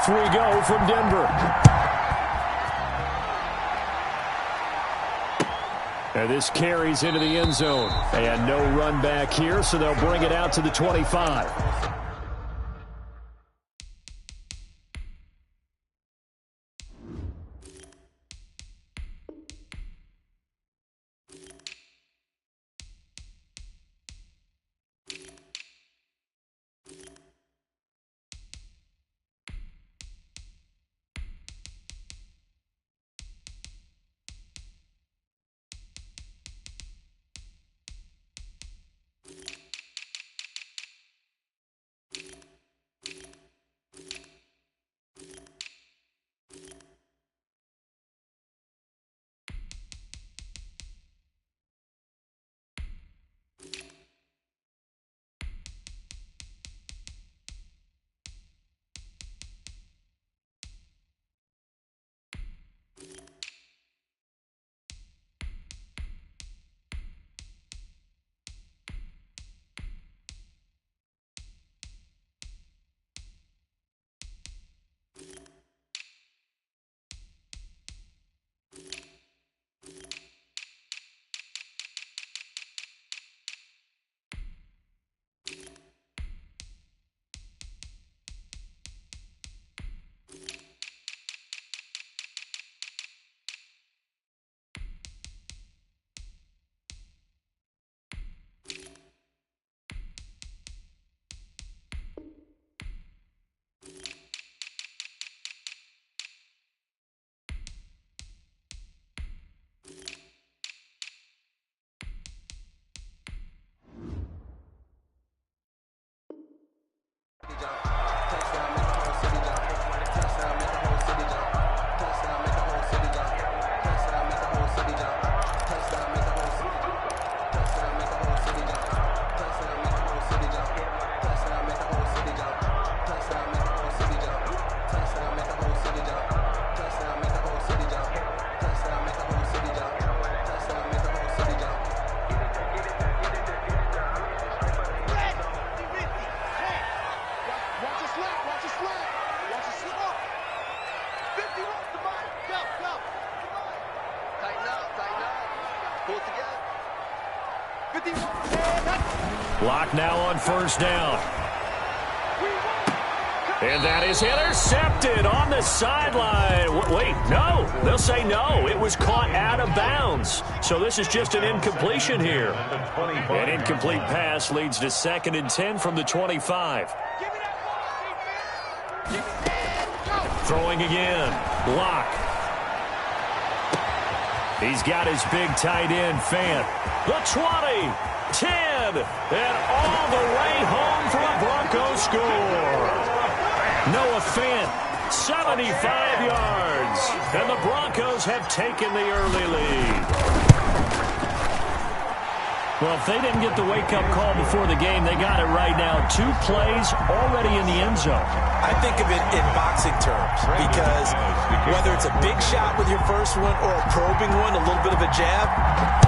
we go from Denver. And this carries into the end zone. And no run back here, so they'll bring it out to the 25. Block now on first down. And that is intercepted on the sideline. Wait, no. They'll say no. It was caught out of bounds. So this is just an incompletion here. An incomplete pass leads to 2nd and 10 from the 25. Throwing again. Block. He's got his big tight end, Fant. The 20, 10, and all the way home for a Broncos score. Noah Fant, 75 yards. And the Broncos have taken the early lead. Well, if they didn't get the wake-up call before the game, they got it right now. 2 plays already in the end zone. I think of it in boxing terms because whether it's a big shot with your first one or a probing one, a little bit of a jab,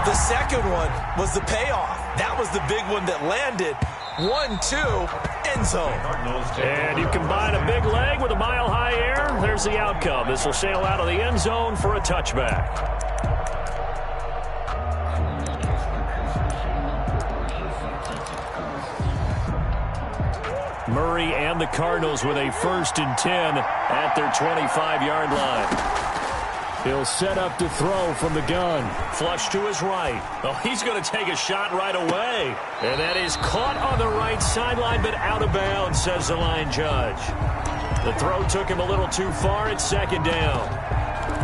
the second one was the payoff. That was the big one that landed. 1-2, end zone. And you combine a big leg with a mile-high air, there's the outcome. This will sail out of the end zone for a touchback. Murray and the Cardinals with a 1st and 10 at their 25-yard line. He'll set up to throw from the gun. Flush to his right. Oh, he's going to take a shot right away. And that is caught on the right sideline, but out of bounds, says the line judge. The throw took him a little too far at 2nd down.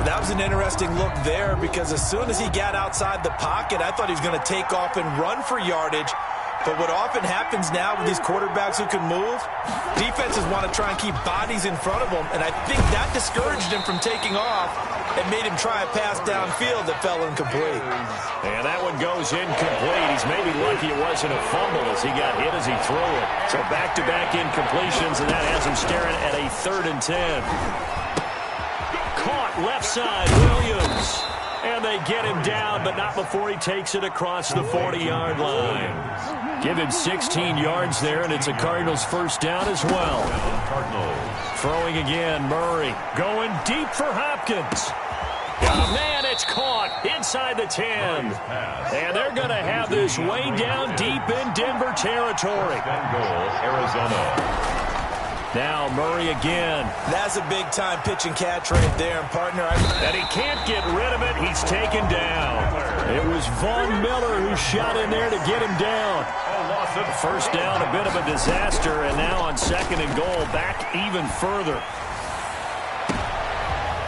That was an interesting look there because as soon as he got outside the pocket, I thought he was going to take off and run for yardage. But what often happens now with these quarterbacks who can move, defenses want to try and keep bodies in front of them, and I think that discouraged him from taking off and made him try a pass downfield that fell incomplete. And that one goes incomplete. He's maybe lucky it wasn't a fumble as he got hit as he threw it. So back-to-back incompletions, and that has him staring at a 3rd and 10. Caught left side, Williams. And they get him down, but not before he takes it across the 40-yard line. Give him 16 yards there, and it's a Cardinals 1st down as well. Throwing again, Murray. Going deep for Hopkins. Got a man, it's caught inside the 10. And they're going to have this way down deep in Denver territory. Arizona. Now Murray again. That's a big-time pitch and catch right there, and partner. And he can't get rid of it. He's taken down. It was Von Miller who shot in there to get him down. First down, a bit of a disaster, and now on 2nd and goal, back even further.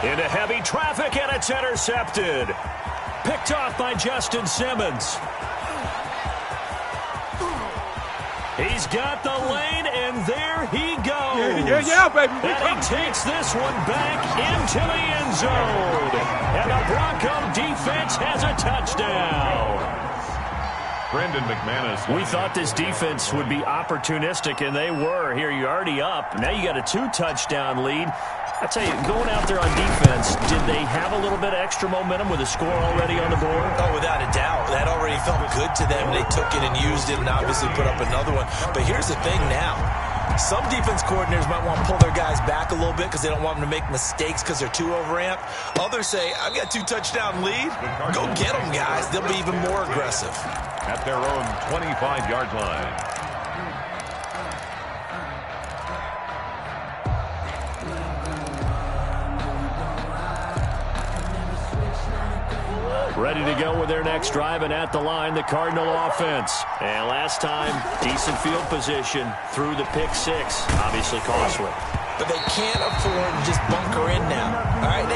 Into heavy traffic, and it's intercepted. Picked off by Justin Simmons. He's got the lane, and there he goes. Yeah, baby. And he takes this one back into the end zone. And the Bronco defense has a touchdown. Brendan McManus. We thought this defense would be opportunistic, and they were. Here, you're already up. Now you got a 2-touchdown lead. I tell you, going out there on defense, did they have a little bit of extra momentum with a score already on the board? Oh, without a doubt. That already felt good to them. They took it and used it and obviously put up another one. But here's the thing now. Some defense coordinators might want to pull their guys back a little bit because they don't want them to make mistakes because they're too overamped. Others say, I've got a 2-touchdown lead. Go get them, guys. They'll be even more aggressive. At their own 25-yard line. Ready to go with their next drive, and at the line, the Cardinal offense. And last time, decent field position through the pick 6. Obviously costly. But they can't afford to just bunker in now. All right,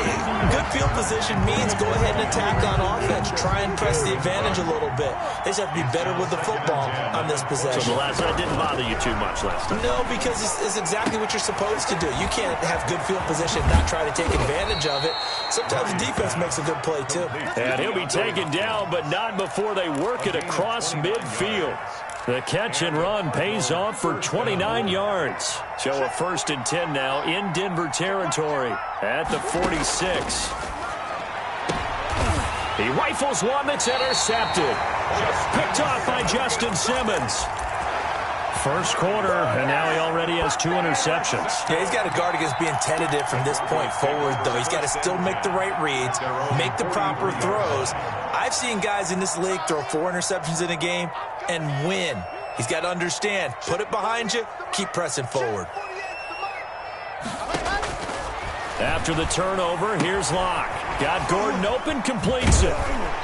good field position means go ahead and attack on offense. Try and press the advantage a little bit. They just have to be better with the football on this possession. So the last one didn't bother you too much last time? No, because it's exactly what you're supposed to do. You can't have good field position and not try to take advantage of it. Sometimes the defense makes a good play, too. And he'll be taken down, but not before they work it across midfield. The catch and run pays off for 29 yards. So a 1st and 10 now in Denver territory at the 46. He rifles one that's intercepted. Picked off by Justin Simmons. First quarter, and now he already has 2 interceptions. Yeah, he's got to guard against being tentative from this point forward, though. He's got to still make the right reads, make the proper throws. I've seen guys in this league throw 4 interceptions in a game and win. He's got to understand, put it behind you, keep pressing forward. After the turnover, here's Locke. Got Gordon open, completes it.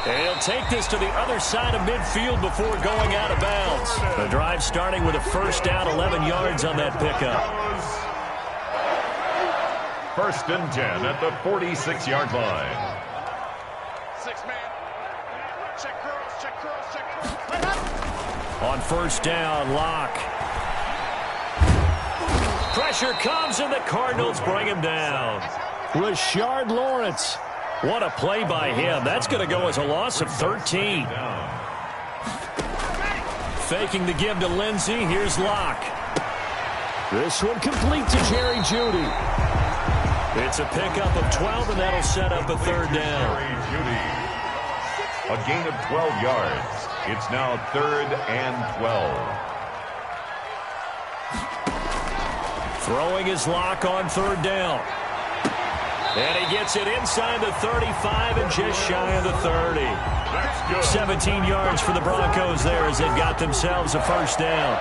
And he'll take this to the other side of midfield before going out of bounds. The drive starting with a first down, 11 yards on that pickup. 1st and 10 at the 46-yard line. 6-man. Check curls. On first down, Locke. Pressure comes, and the Cardinals bring him down. Rashard Lawrence. What a play by him. That's going to go as a loss of 13. Faking the give to Lindsey. Here's Locke. This one complete to Jerry Jeudy. It's a pickup of 12, and that'll set up a 3rd down. A gain of 12 yards. It's now 3rd and 12. Throwing his Locke on 3rd down. And he gets it inside the 35 and just shy of the 30. 17 yards for the Broncos there as they've got themselves a first down.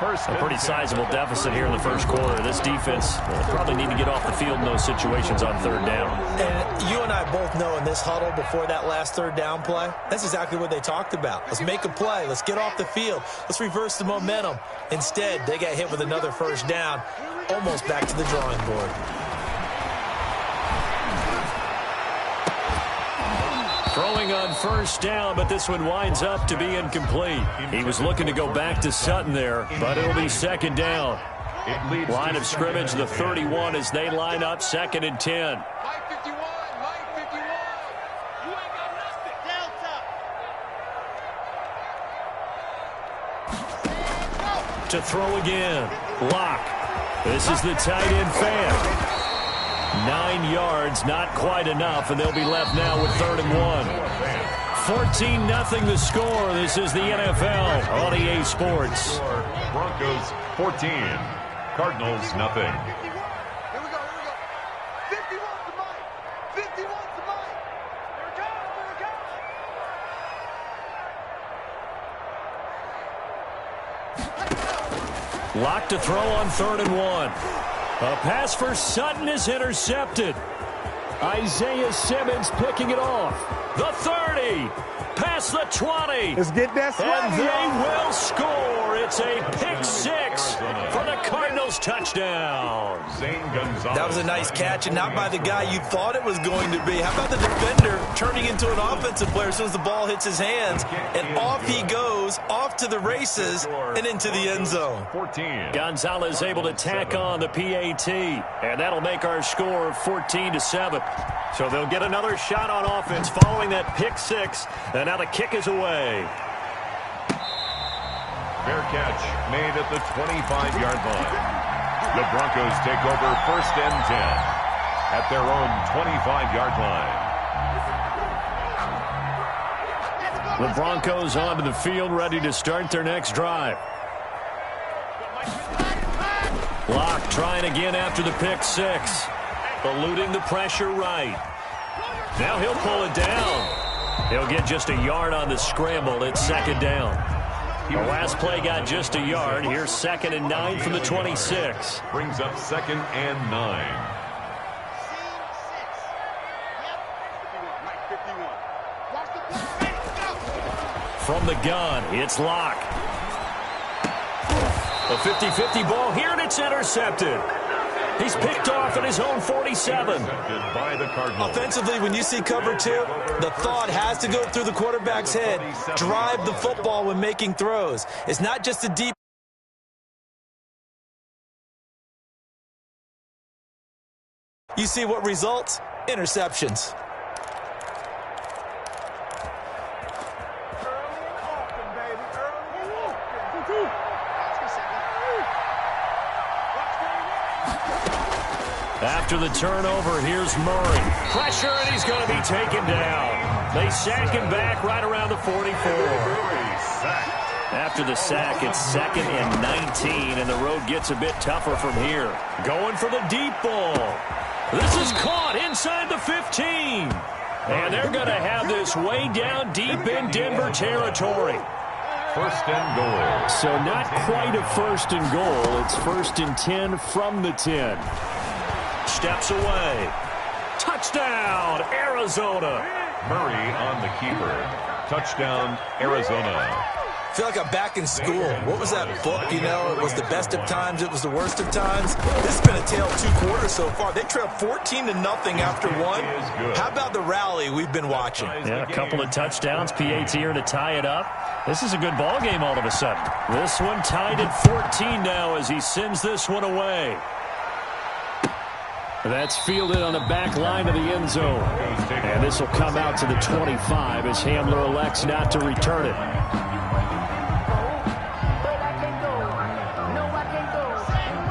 A pretty sizable deficit here in the first quarter. This defense will probably need to get off the field in those situations on 3rd down. And you and I both know in this huddle before that last 3rd down play, that's exactly what they talked about. Let's make a play. Let's get off the field. Let's reverse the momentum. Instead, they got hit with another first down, almost back to the drawing board. Throwing on first down, but this one winds up to be incomplete. He was looking to go back to Sutton there, but it'll be 2nd down. Line of scrimmage, the 31, as they line up 2nd and 10. To throw again. Locke. This is the tight end fan. 9 yards, not quite enough, and they'll be left now with 3rd and 1. 14-0 the score. This is the NFL on EA Sports. Broncos 14, Cardinals nothing. Lock to throw on 3rd and 1. A pass for Sutton is intercepted. Isaiah Simmons picking it off. The 30. Past the 20. Let's get that swag. And they will score. It's a pick 6 for the Cardinals touchdown. That was a nice catch, and not by the guy you thought it was going to be. How about the defender turning into an offensive player as soon as the ball hits his hands, and off he goes, off to the races, and into the end zone. 14. Gonzalez able to tack on the PAT, and that'll make our score 14-7. So they'll get another shot on offense following that pick 6, and now the kick is away. Fair catch made at the 25-yard line. The Broncos take over 1st and 10 at their own 25-yard line. The Broncos onto the field, ready to start their next drive. Locke trying again after the pick 6. Eluding the pressure right. Now he'll pull it down. He'll get just a yard on the scramble. It's 2nd down. The last play got just a yard. Here's 2nd and 9 from the 26. Brings up 2nd and 9. From the gun, it's Locke. A 50-50 ball here, and it's intercepted. He's picked off at his own 47. By the Cardinals. Offensively, when you see cover 2, the thought has to go through the quarterback's head. Drive the football when making throws. It's not just a deep. You see what results? Interceptions. After the turnover, here's Murray. Pressure, and he's going to be taken down. They sack him back right around the 44. After the sack, it's 2nd and 19, and the road gets a bit tougher from here. Going for the deep ball. This is caught inside the 15. And they're going to have this way down deep in Denver territory. 1st and goal. So not quite a 1st and goal. It's 1st and 10 from the 10. Steps away. Touchdown, Arizona. Murray on the keeper. Touchdown, Arizona. I feel like I'm back in school. What was that book, you know? It was the best of times. It was the worst of times. This has been a tale of 2 quarters so far. They trailed 14-0 after 1. How about the rally we've been watching? Yeah, a couple of touchdowns. PAT here to tie it up. This is a good ball game all of a sudden. This one tied at 14 now as he sends this one away. That's fielded on the back line of the end zone. And this will come out to the 25 as Hamler elects not to return it.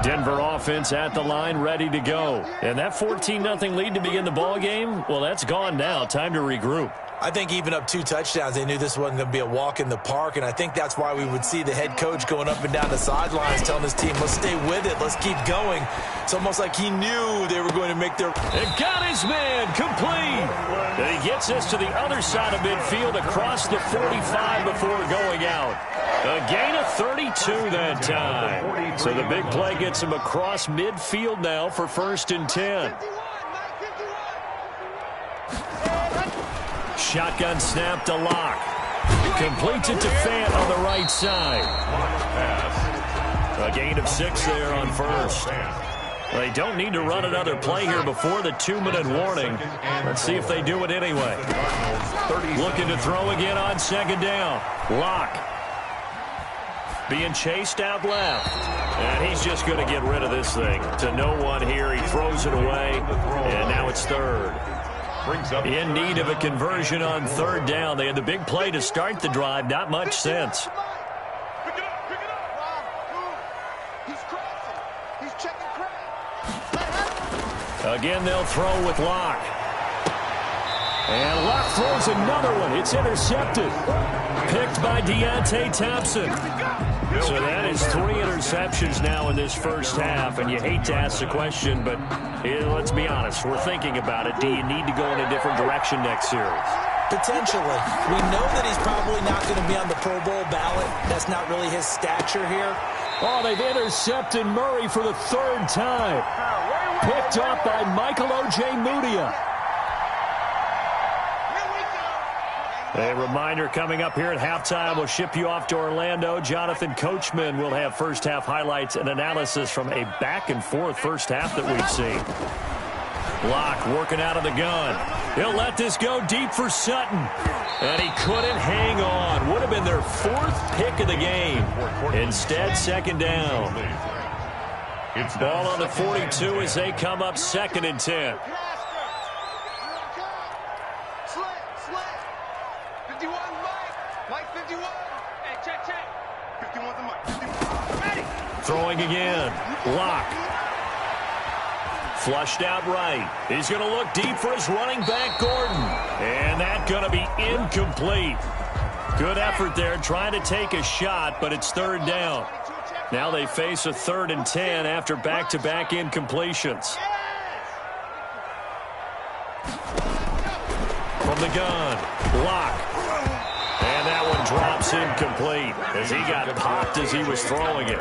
Denver offense at the line, ready to go. And that 14-0 lead to begin the ball game, well, that's gone now. Time to regroup. I think even up 2 touchdowns, they knew this wasn't going to be a walk in the park, and I think that's why we would see the head coach going up and down the sidelines telling his team, let's stay with it, let's keep going. It's almost like he knew they were going to make their... It got his man complete. And he gets us to the other side of midfield across the 45 before going out. A gain of 32 that time. So the big play gets him across midfield now for 1st and 10. Shotgun snap to Locke. Completes it to Fant on the right side. A gain of 6 there on 1st. They don't need to run another play here before the 2-minute warning. Let's see if they do it anyway. Looking to throw again on 2nd down. Locke. Being chased out left. And he's just going to get rid of this thing. To no one here. He throws it away. And now it's 3rd. In need of a conversion on 3rd down. They had the big play to start the drive. Not much sense. Again, they'll throw with Locke. And Locke throws another one. It's intercepted. Picked by Deontay Thompson. So that is 3 interceptions now in this first half. And you hate to ask the question, but let's be honest. We're thinking about it. Do you need to go in a different direction next series? Potentially. We know that he's probably not going to be on the Pro Bowl ballot. That's not really his stature here. Oh, they've intercepted Murray for the third time. Picked up by Michael Ojemudia. A reminder coming up here at halftime. We'll ship you off to Orlando. Jonathan Coachman will have first-half highlights and analysis from a back-and-forth first half that we've seen. Block working out of the gun. He'll let this go deep for Sutton. And he couldn't hang on. Would have been their fourth pick of the game. Instead, second down. It's Ball on the 42 as they come up 2nd and 10. 51, Mike 51. Hey, check. 51 to Mike. 51. Ready. Throwing again. Lock. Flushed out right. He's going to look deep for his running back, Gordon. And that's going to be incomplete. Good effort there trying to take a shot, but it's 3rd down. Now they face a 3rd and 10 after back-to-back incompletions. From the gun. Lock. And that one drops incomplete as he got popped as he was throwing it.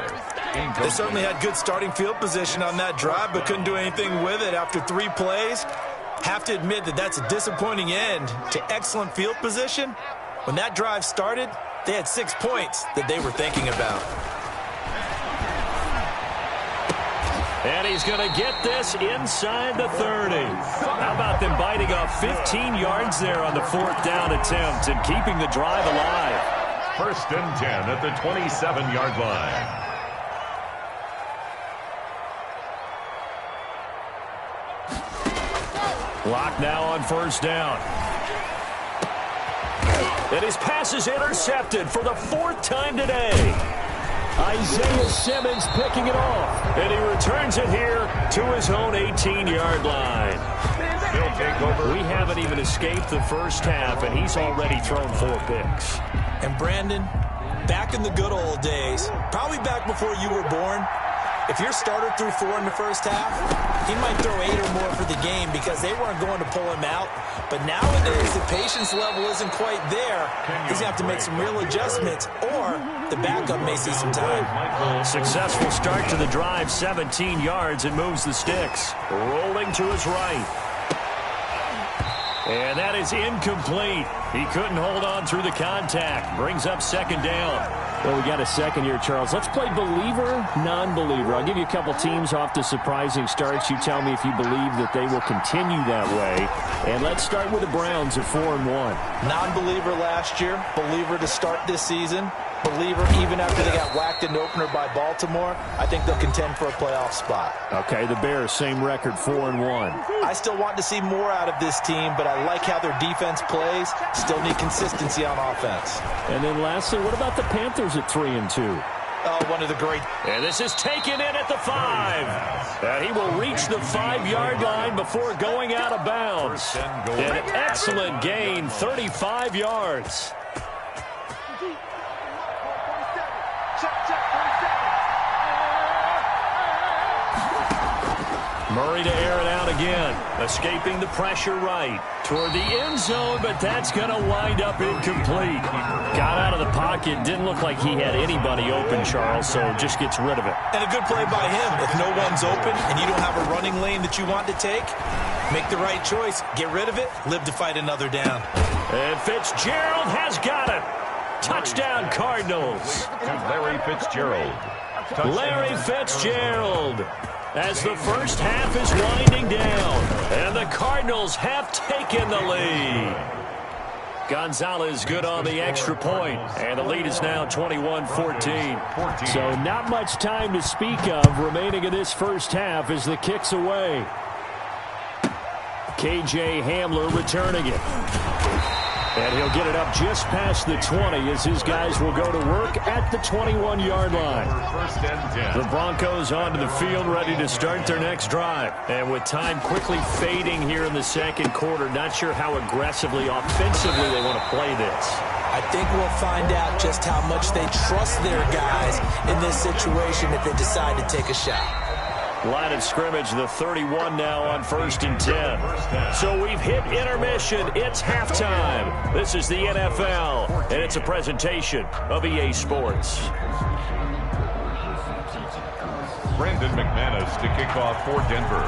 They certainly had good starting field position on that drive, but couldn't do anything with it after 3 plays. Have to admit that that's a disappointing end to excellent field position. When that drive started, they had 6 points that they were thinking about. And he's going to get this inside the 30. How about them biting off 15 yards there on the 4th down attempt and keeping the drive alive? 1st and 10 at the 27-yard line. Lock now on 1st down. And his pass is intercepted for the 4th time today. Isaiah Simmons picking it off. And he returns it here to his own 18-yard line. He'll take over. We haven't even escaped the first half, and he's already thrown 4 picks. And Brandon, back in the good old days, probably back before you were born, if your starter threw 4 in the first half, he might throw 8 or more for the game because they weren't going to pull him out. But nowadays, the patience level isn't quite there. He's going to have to make some real adjustments, or the backup may see some time. Successful start to the drive, 17 yards, and moves the sticks. Rolling to his right. And that is incomplete. He couldn't hold on through the contact. Brings up 2nd down. Well, we got a second here, Charles. Let's play believer, non-believer. I'll give you a couple teams off to surprising starts. You tell me if you believe that they will continue that way. And let's start with the Browns at 4-1. Non-believer last year, believer to start this season. Believer even after they got whacked in the opener by Baltimore. I think they'll contend for a playoff spot. Okay, the Bears, same record, 4-1. I still want to see more out of this team, but I like how their defense plays. Still need consistency on offense. And then lastly, what about the Panthers at 3-2? Oh, one of the great. And this is taken in at the 5. And he will reach the 5-yard line before going out of bounds. An excellent gain, 35 yards. Murray to air it out again. Escaping the pressure right. Toward the end zone, but that's going to wind up incomplete. Got out of the pocket. Didn't look like he had anybody open, Charles, so just gets rid of it. And a good play by him. If no one's open and you don't have a running lane that you want to take, make the right choice. Get rid of it. Live to fight another down. And Fitzgerald has got it. Touchdown, Cardinals. Larry Fitzgerald. Larry Fitzgerald. As the first half is winding down, and the Cardinals have taken the lead. Gonzalez good on the extra point, and the lead is now 21-14. So not much time to speak of remaining in this first half as the kick's away. KJ Hamler returning it. And he'll get it up just past the 20 as his guys will go to work at the 21-yard line. The Broncos onto the field ready to start their next drive. And with time quickly fading here in the second quarter, not sure how aggressively, offensively they want to play this. I think we'll find out just how much they trust their guys in this situation if they decide to take a shot. Line of scrimmage, the 31 now on 1st and 10. So we've hit intermission. It's halftime. This is the NFL, and it's a presentation of EA Sports. Brandon McManus to kick off for Denver.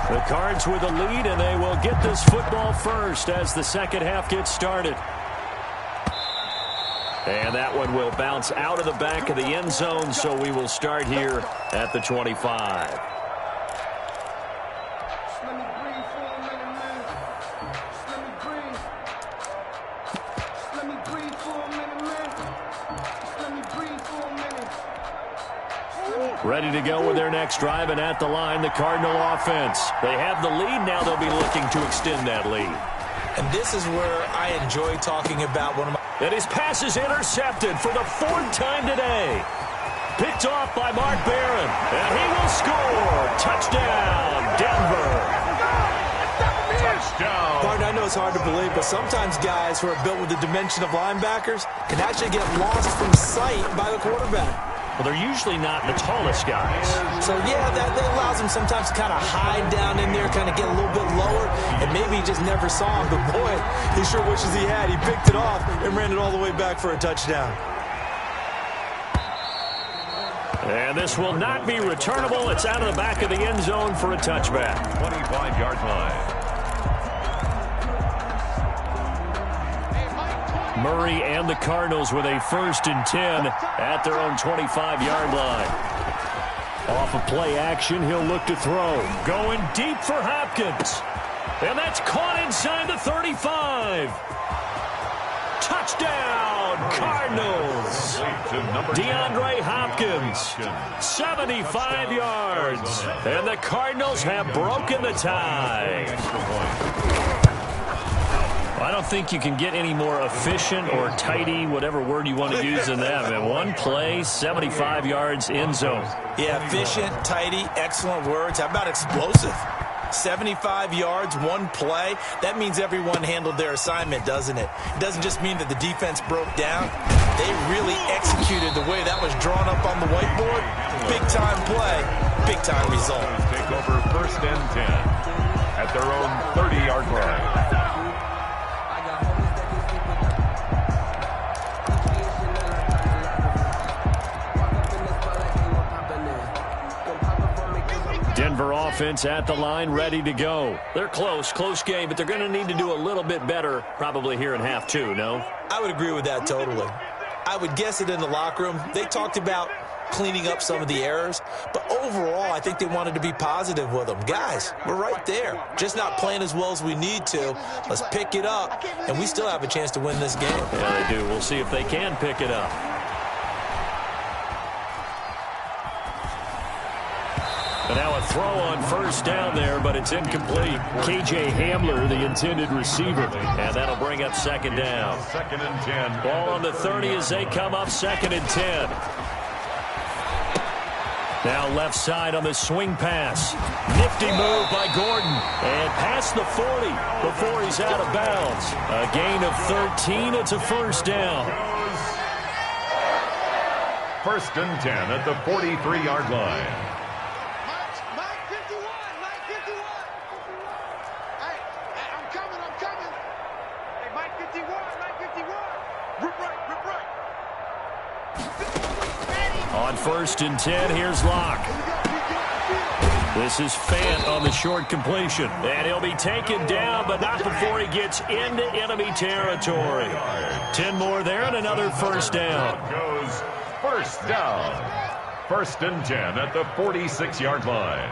The Cards with the lead, and they will get this football first as the second half gets started. And that one will bounce out of the back of the end zone, so we will start here at the 25. Ready to go with their next drive, and at the line, the Cardinal offense. They have the lead. Now they'll be looking to extend that lead. And this is where I enjoy talking about one of my... And his pass is intercepted for the fourth time today. Picked off by Mark Barron, and he will score. Touchdown, Denver. Touchdown. Martin, I know it's hard to believe, but sometimes guys who are built with the dimension of linebackers can actually get lost from sight by the quarterback. Well, they're usually not the tallest guys. So, yeah, that allows him sometimes to kind of hide down in there, kind of get a little bit lower, and maybe he just never saw him. But, boy, he sure wishes he had. He picked it off and ran it all the way back for a touchdown. And this will not be returnable. It's out of the back of the end zone for a touchback. 25-yard line. Murray and the Cardinals with a 1st and 10 at their own 25-yard line. Off of play action, he'll look to throw. Going deep for Hopkins. And that's caught inside the 35. Touchdown, Cardinals. DeAndre Hopkins, 75 yards. And the Cardinals have broken the tie. I don't think you can get any more efficient or tidy, whatever word you want to use in that. Man, one play, 75 yards, end zone. Yeah, efficient, tidy, excellent words. How about explosive? 75 yards, one play. That means everyone handled their assignment, doesn't it? It doesn't just mean that the defense broke down. They really executed the way that was drawn up on the whiteboard. Big-time play, big-time result. Take over 1st and 10 at their own 30-yard line. Denver offense at the line, ready to go. They're close game, but they're going to need to do a little bit better probably here in half two, no? I would agree with that totally. I would guess it in the locker room. They talked about cleaning up some of the errors, but overall, I think they wanted to be positive with them. Guys, we're right there. Just not playing as well as we need to. Let's pick it up, and we still have a chance to win this game. Yeah, they do. We'll see if they can pick it up. And now a throw on 1st down there, but it's incomplete. K.J. Hamler, the intended receiver. And that'll bring up 2nd down. 2nd and 10. Ball on the 30 as they come up 2nd and 10. Now left side on the swing pass. Nifty move by Gordon. And past the 40 before he's out of bounds. A gain of 13. It's a 1st down. 1st and 10 at the 43-yard line. On 1st and 10, here's Locke. This is Fant on the short completion. And he'll be taken down, but not before he gets into enemy territory. 10 more there and another 1st down. Goes 1st down. 1st and 10 at the 46-yard line.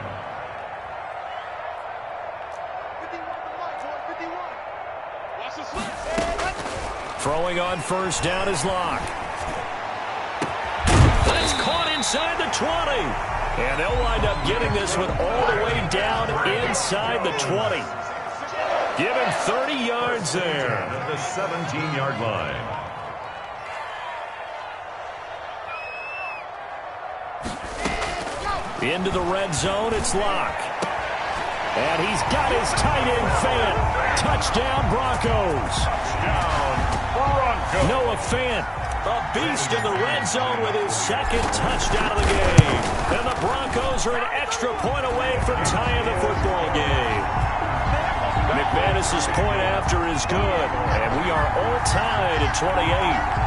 Throwing on 1st down is Locke. That's caught inside the 20. And they'll wind up getting this one all the way down inside the 20. Give him 30 yards there. At the 17-yard line. Into the red zone, it's Locke. And he's got his tight end Fant. Touchdown, Broncos. Touchdown, Broncos. Noah Fant, a beast in the red zone with his 2nd touchdown of the game. And the Broncos are an extra point away from tying the football game. McManus's point after is good, and we are all tied at 28.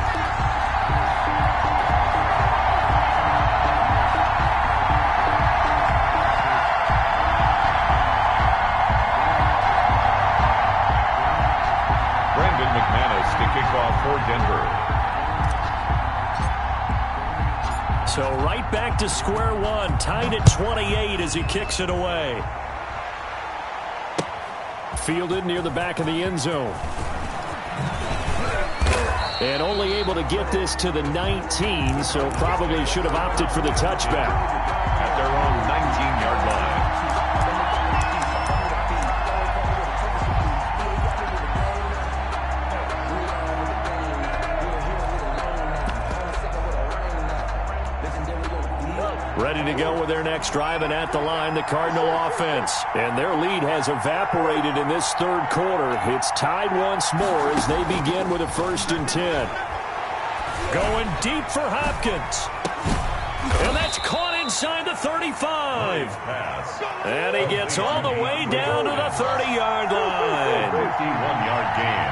McManus to kick off for Denver. So right back to square one, tied at 28 as he kicks it away. Fielded near the back of the end zone. And only able to get this to the 19, so probably should have opted for the touchback. At their own 19-yard line. Ready to go with their next drive, and at the line, the Cardinal offense. And their lead has evaporated in this third quarter. It's tied once more as they begin with a 1st and 10. Going deep for Hopkins. And that's caught inside the 35. And he gets all the way down to the 30-yard line. 51-yard gain.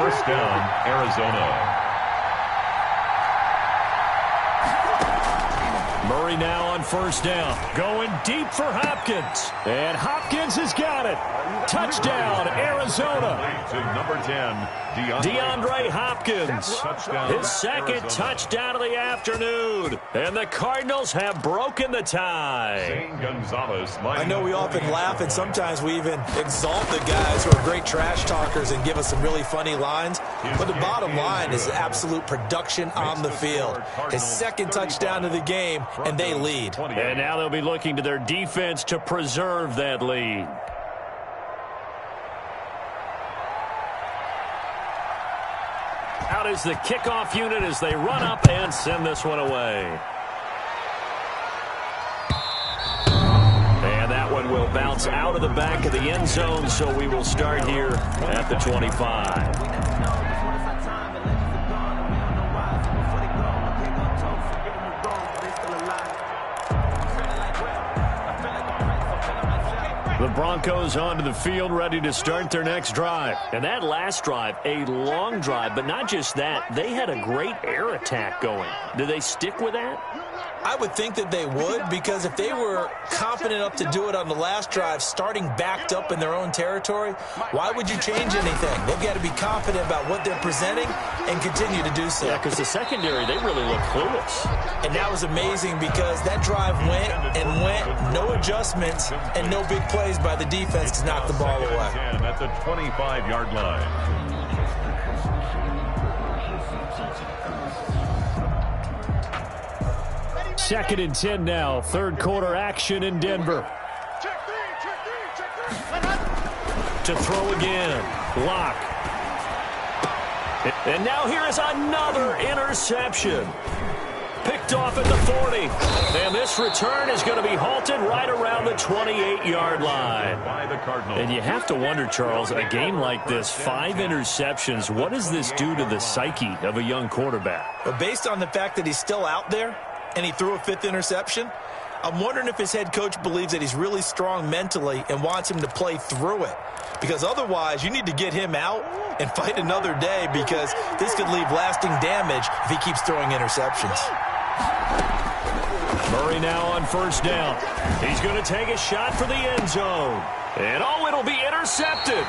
1st down, Arizona. Murray now on 1st down. Going deep for Hopkins. And Hopkins has got it. Touchdown, Arizona. To number 10, DeAndre Hopkins. His second touchdown of the afternoon. And the Cardinals have broken the tie. Zane Gonzalez. I know we often laugh, and sometimes we even exalt the guys who are great trash talkers and give us some really funny lines. But the bottom line is absolute production on the field. His second touchdown of the game, and they lead. And now they'll be looking to their defense to preserve that lead. Out is the kickoff unit as they run up and send this one away. And that one will bounce out of the back of the end zone, so we will start here at the 25. The Broncos onto the field, ready to start their next drive. And that last drive, a long drive, but not just that. They had a great air attack going. Do they stick with that? I would think that they would, because if they were confident enough to do it on the last drive, starting backed up in their own territory, why would you change anything? They've got to be confident about what they're presenting and continue to do so. Yeah, because the secondary, they really look clueless. And that was amazing because that drive went and went, no adjustments, and no big plays by the defense to knock the ball away. At the 25-yard line. 2nd and 10 now. Third quarter action in Denver. To throw again. Lock. And now here is another interception. Picked off at the 40. And this return is going to be halted right around the 28-yard line. And you have to wonder, Charles, a game like this, 5 interceptions, what does this do to the psyche of a young quarterback? But based on the fact that he's still out there, and he threw a 5th interception, I'm wondering if his head coach believes that he's really strong mentally and wants him to play through it. Because otherwise, you need to get him out and fight another day, because this could leave lasting damage if he keeps throwing interceptions. Murray now on 1st down. He's going to take a shot for the end zone. And it'll be intercepted.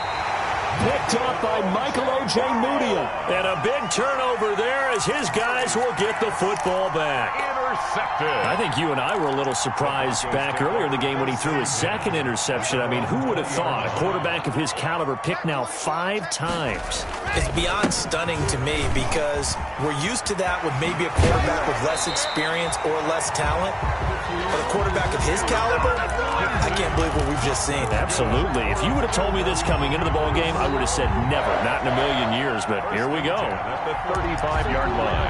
Picked off by Michael Ojemudia. And a big turnover there as his guys will get the football back. Intercepted. I think you and I were a little surprised back earlier in the game when he threw his 2nd interception. I mean, who would have thought a quarterback of his caliber picked now 5 times? It's beyond stunning to me, because we're used to that with maybe a quarterback with less experience or less talent. But a quarterback of his caliber, I can't believe what we've just seen. Absolutely. If you would have told me this coming into the ball game, I would have said never, not in a million years, but here we go. At the 35-yard line.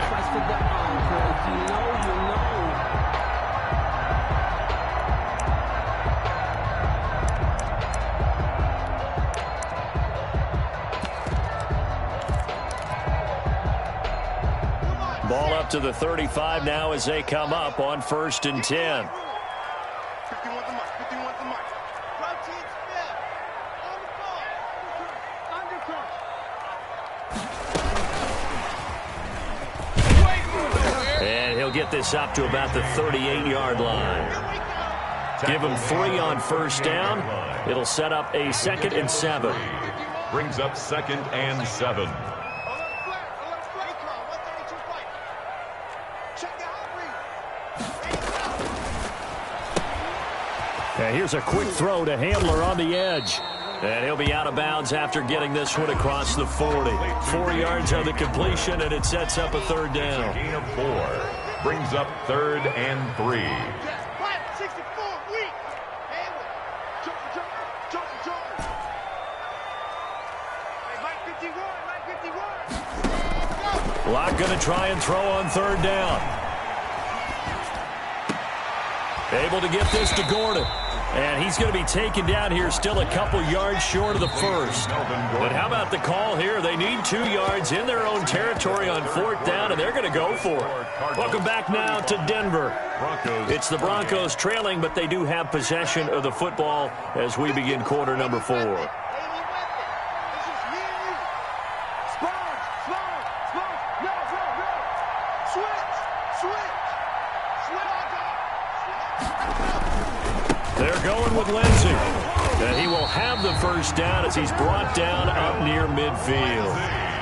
Ball up to the 35 now as they come up on 1st and 10. 51 to Mike. 51 to Mike. get this up to about the 38-yard line. Give him 3 on first down. It'll set up a 2nd and 7. Brings up 2nd and 7. And here's a quick throw to Handler on the edge. And he'll be out of bounds after getting this one across the 40. 4 yards on the completion, and it sets up a 3rd down. Gain of 4. Brings up 3rd and 3. Locke going to try and throw on 3rd down. Able to get this to Gordon. And he's going to be taken down here, still a couple yards short of the first. But how about the call here? They need 2 yards in their own territory on 4th down, and they're going to go for it. Welcome back now to Denver. It's the Broncos trailing, but they do have possession of the football as we begin quarter number 4. They're going with Lindsey. And he will have the first down as he's brought down up near midfield.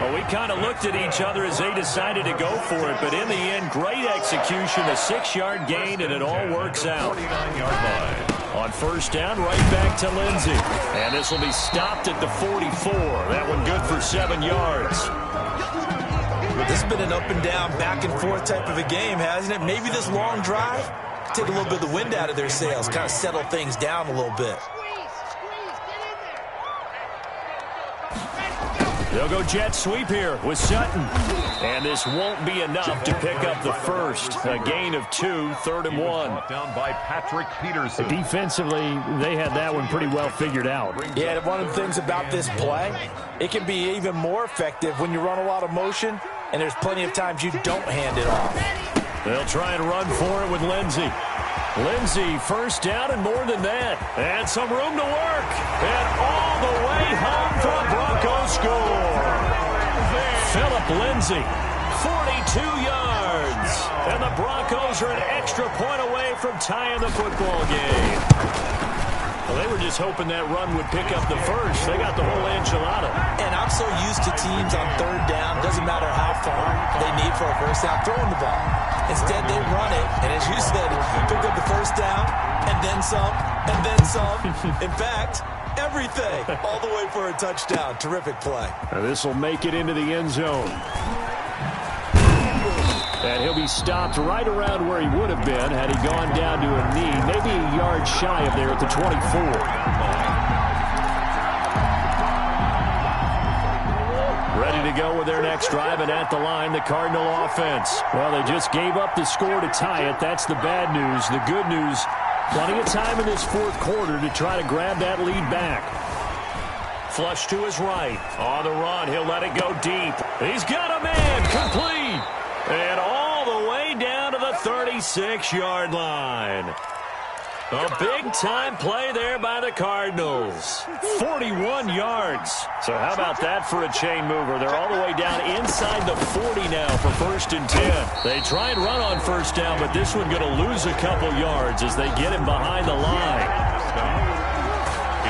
Well, we kind of looked at each other as they decided to go for it, but in the end, great execution, a 6-yard gain, and it all works out. 49-yard line. On first down, right back to Lindsey. And this will be stopped at the 44. That one good for 7 yards. This has been an up and down, back and forth type of a game, hasn't it? Maybe this long drive, take a little bit of the wind out of their sails, kind of settle things down a little bit. They'll go jet sweep here with Sutton. And this won't be enough to pick up the first. A gain of 2, 3rd and 1. Down by Patrick Peterson. Defensively, they had that one pretty well figured out. Yeah, one of the things about this play, it can be even more effective when you run a lot of motion, and there's plenty of times you don't hand it off. They'll try and run for it with Lindsey. Lindsey, first down and more than that. And some room to work. And all the way home for a Broncos score. Philip Lindsey, 42 yards. And the Broncos are an extra point away from tying the football game. Well, they were just hoping that run would pick up the first. They got the whole enchilada. And I'm so used to teams on 3rd down, doesn't matter how far they need for a first down, throwing the ball. Instead, they run it, and as you said, pick up the first down, and then some, and then some. In fact, everything, all the way for a touchdown. Terrific play. This will make it into the end zone. And he'll be stopped right around where he would have been had he gone down to a knee, maybe a yard shy of there at the 24. Ready to go with their next drive, and at the line, the Cardinal offense. Well, they just gave up the score to tie it. That's the bad news. The good news, plenty of time in this 4th quarter to try to grab that lead back. Flush to his right. On the run, he'll let it go deep. He's got a man, complete. And all the way down to the 36-yard line. A big-time play there by the Cardinals. 41 yards. So how about that for a chain mover? They're all the way down inside the 40 now for 1st and 10. They try and run on first down, but this one going to lose a couple yards as they get him behind the line.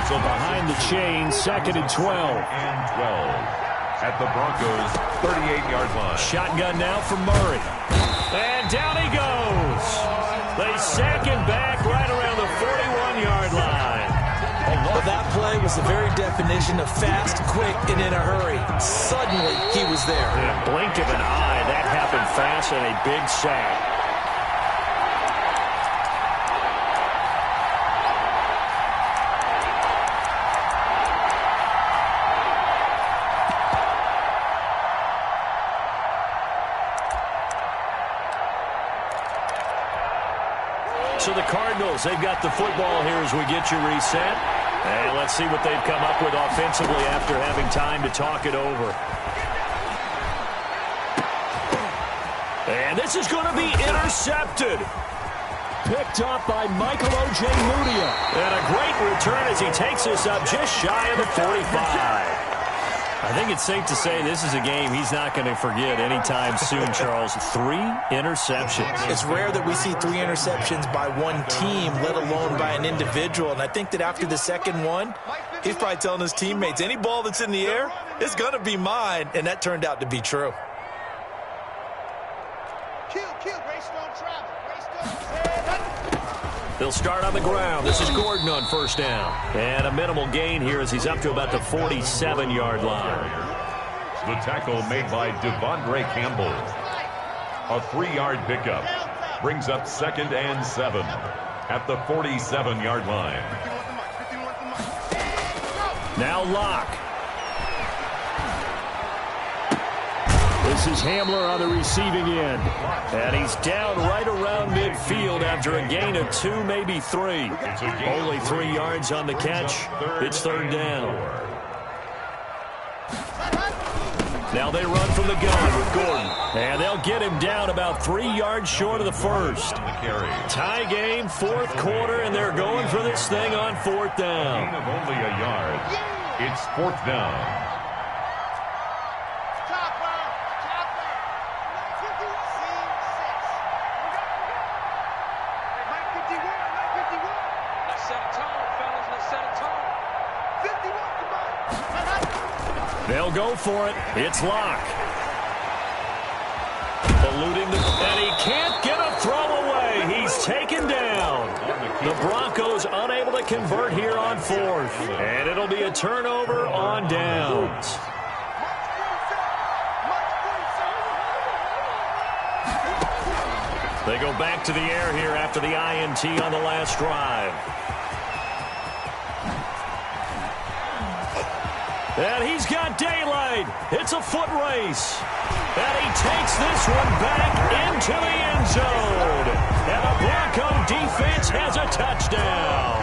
So behind the chain, 2nd and 12. 12. At the Broncos' 38-yard line. Shotgun now from Murray. And down he goes. They sack him back right around the 41-yard line. Well, that play was the very definition of fast, quick, and in a hurry. Suddenly, he was there. In a blink of an eye, that happened fast and a big sack. So the Cardinals, they've got the football here as we get you reset. And let's see what they've come up with offensively after having time to talk it over. And this is going to be intercepted. Picked up by Michael Ojemudia. And a great return as he takes us up just shy of the 45. I think it's safe to say this is a game he's not going to forget anytime soon, Charles. 3 interceptions. It's rare that we see 3 interceptions by one team, let alone by an individual. And I think that after the second one, he's probably telling his teammates, any ball that's in the air, it's going to be mine. And that turned out to be true. They'll start on the ground. This is Gordon on first down. And a minimal gain here as he's up to about the 47-yard line. The tackle made by Devondre Campbell. A 3-yard pickup brings up 2nd and 7 at the 47-yard line. Now Locke. This is Hamler on the receiving end. And he's down right around midfield after a gain of 2, maybe 3. Only 3 yards on the catch. It's 3rd down. Now they run from the gun with Gordon. And they'll get him down about 3 yards short of the first. Tie game, 4th quarter, and they're going for this thing on 4th down. Gain of only a yard. It's 4th down. They'll go for it. It's Locke. Eluding and he can't get a throw away. He's taken down. The Broncos unable to convert here on 4th. And it'll be a turnover on downs. They go back to the air here after the INT on the last drive. And he's got daylight. It's a foot race. And he takes this one back into the end zone. And the Bronco defense has a touchdown.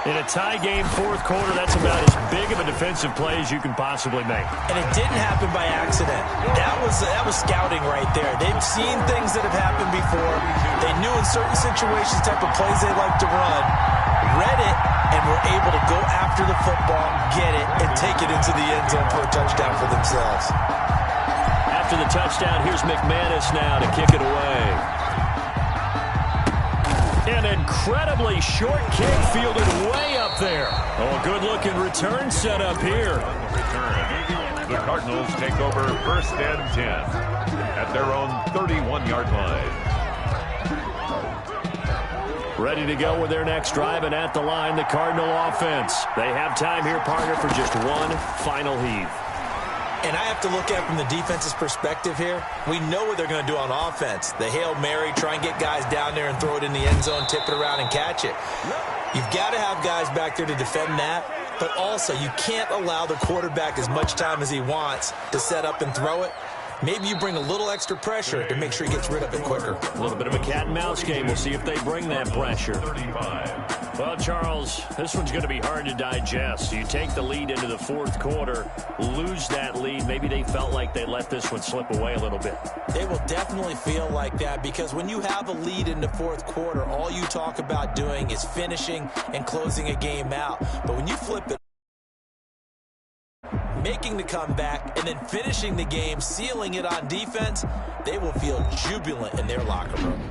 In a tie game, 4th quarter, that's about as big of a defensive play as you can possibly make. And it didn't happen by accident. That was scouting right there. They've seen things that have happened before. They knew in certain situations type of plays they like to run, read it, and were able to go after the football, get it, and take it into the end zone for a touchdown for themselves. After the touchdown, here's McManus now to kick it away. An incredibly short kick fielded way up there. Oh, good-looking return set up here. The Cardinals take over 1st and 10 at their own 31-yard line. Ready to go with their next drive, and at the line, the Cardinal offense. They have time here, partner, for just one final heave. And I have to look at it from the defense's perspective here. We know what they're going to do on offense. The Hail Mary, try and get guys down there and throw it in the end zone, tip it around and catch it. You've got to have guys back there to defend that, but also you can't allow the quarterback as much time as he wants to set up and throw it. Maybe you bring a little extra pressure to make sure he gets rid of it quicker. A little bit of a cat and mouse game. We'll see if they bring that pressure. Well, Charles, this one's going to be hard to digest. You take the lead into the 4th quarter, lose that lead. Maybe they felt like they let this one slip away a little bit. They will definitely feel like that because when you have a lead in the 4th quarter, all you talk about doing is finishing and closing a game out. But when you flip it, making the comeback, and then finishing the game, sealing it on defense, they will feel jubilant in their locker room.